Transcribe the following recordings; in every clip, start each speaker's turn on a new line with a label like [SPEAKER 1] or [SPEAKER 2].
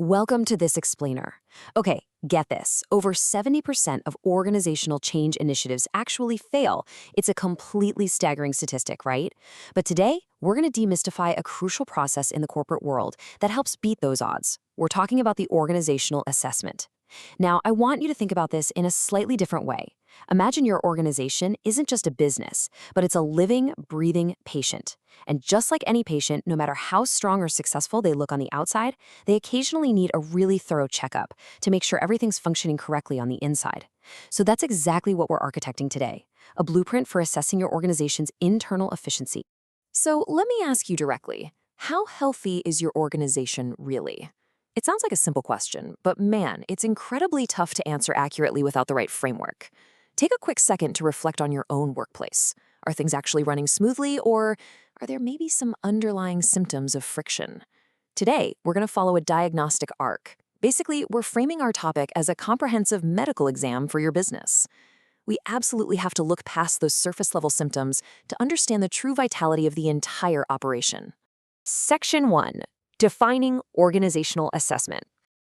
[SPEAKER 1] Welcome to this explainer. Okay, get this. Over 70% of organizational change initiatives actually fail. It's a completely staggering statistic, right? But today, we're going to demystify a crucial process in the corporate world that helps beat those odds. We're talking about the organizational assessment. Now, I want you to think about this in a slightly different way. Imagine your organization isn't just a business, but it's a living, breathing patient. And just like any patient, no matter how strong or successful they look on the outside, they occasionally need a really thorough checkup to make sure everything's functioning correctly on the inside. So that's exactly what we're architecting today, a blueprint for assessing your organization's internal efficiency. So let me ask you directly, how healthy is your organization really? It sounds like a simple question, but man, it's incredibly tough to answer accurately without the right framework. Take a quick second to reflect on your own workplace. Are things actually running smoothly, or are there maybe some underlying symptoms of friction? Today, we're going to follow a diagnostic arc. Basically, we're framing our topic as a comprehensive medical exam for your business. We absolutely have to look past those surface-level symptoms to understand the true vitality of the entire operation. Section 1. Defining organizational assessment.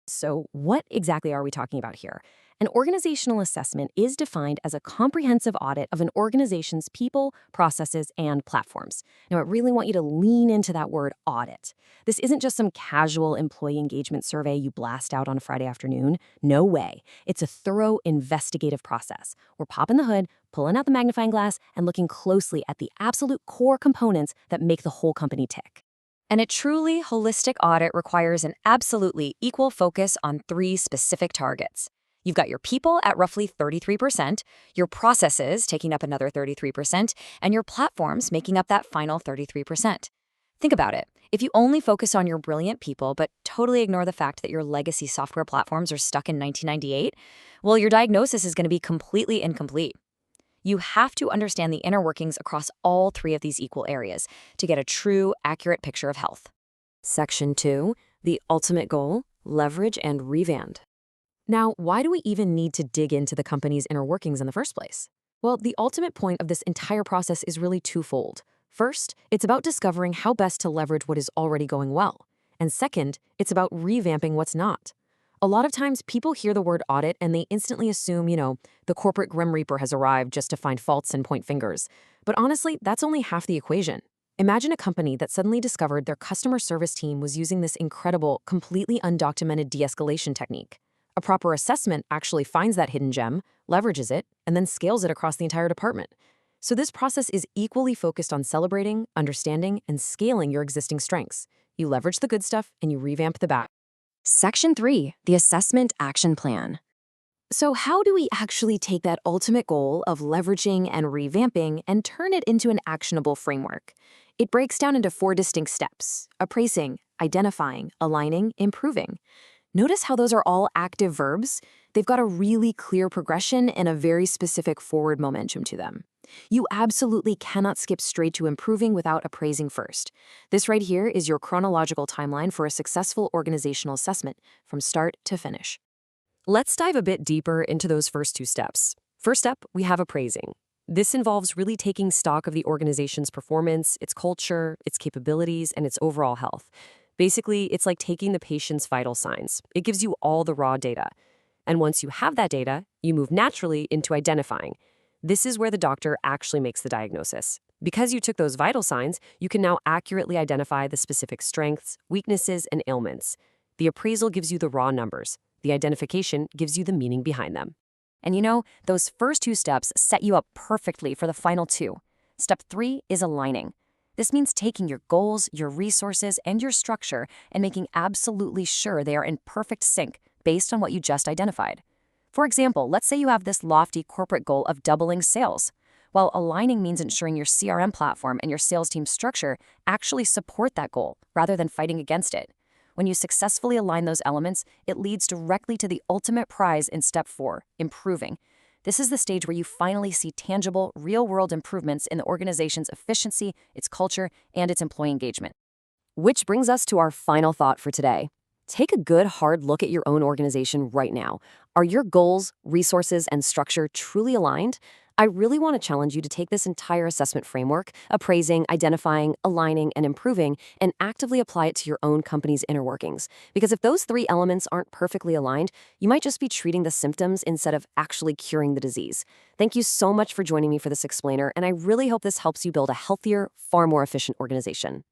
[SPEAKER 1] So what exactly are we talking about here? An organizational assessment is defined as a comprehensive audit of an organization's people, processes, and platforms. Now, I really want you to lean into that word audit. This isn't just some casual employee engagement survey you blast out on a Friday afternoon. No way. It's a thorough investigative process. We're popping the hood, pulling out the magnifying glass, and looking closely at the absolute core components that make the whole company tick. And a truly holistic audit requires an absolutely equal focus on three specific targets. You've got your people at roughly 33%, your processes taking up another 33%, and your platforms making up that final 33%. Think about it. If you only focus on your brilliant people but totally ignore the fact that your legacy software platforms are stuck in 1998, well, your diagnosis is going to be completely incomplete. You have to understand the inner workings across all three of these equal areas to get a true, accurate picture of health. Section 2, the ultimate goal, leverage and revamp. Now, why do we even need to dig into the company's inner workings in the first place? Well, the ultimate point of this entire process is really twofold. First, it's about discovering how best to leverage what is already going well. And second, it's about revamping what's not. A lot of times people hear the word audit and they instantly assume, the corporate Grim Reaper has arrived just to find faults and point fingers. But honestly, that's only half the equation. Imagine a company that suddenly discovered their customer service team was using this incredible, completely undocumented de-escalation technique. A proper assessment actually finds that hidden gem, leverages it, and then scales it across the entire department. So this process is equally focused on celebrating, understanding, and scaling your existing strengths. You leverage the good stuff and you revamp the bad. Section 3, the assessment action plan. So how do we actually take that ultimate goal of leveraging and revamping and turn it into an actionable framework? It breaks down into 4 distinct steps: appraising, identifying, aligning, improving. Notice how those are all active verbs? They've got a really clear progression and a very specific forward momentum to them. You absolutely cannot skip straight to improving without appraising first. This right here is your chronological timeline for a successful organizational assessment from start to finish. Let's dive a bit deeper into those first 2 steps. First up, we have appraising. This involves really taking stock of the organization's performance, its culture, its capabilities, and its overall health. Basically, it's like taking the patient's vital signs. It gives you all the raw data. And once you have that data, you move naturally into identifying. This is where the doctor actually makes the diagnosis. Because you took those vital signs, you can now accurately identify the specific strengths, weaknesses, and ailments. The appraisal gives you the raw numbers. The identification gives you the meaning behind them. And those first 2 steps set you up perfectly for the final 2. Step 3 is aligning. This means taking your goals, your resources, and your structure and making absolutely sure they are in perfect sync based on what you just identified. For example, let's say you have this lofty corporate goal of doubling sales. Well, aligning means ensuring your CRM platform and your sales team structure actually support that goal rather than fighting against it. When you successfully align those elements, it leads directly to the ultimate prize in step 4, improving. This is the stage where you finally see tangible, real-world improvements in the organization's efficiency, its culture, and its employee engagement. Which brings us to our final thought for today. Take a good, hard look at your own organization right now. Are your goals, resources, and structure truly aligned? I really want to challenge you to take this entire assessment framework, appraising, identifying, aligning, and improving, and actively apply it to your own company's inner workings. Because if those three elements aren't perfectly aligned, you might just be treating the symptoms instead of actually curing the disease. Thank you so much for joining me for this explainer, and I really hope this helps you build a healthier, far more efficient organization.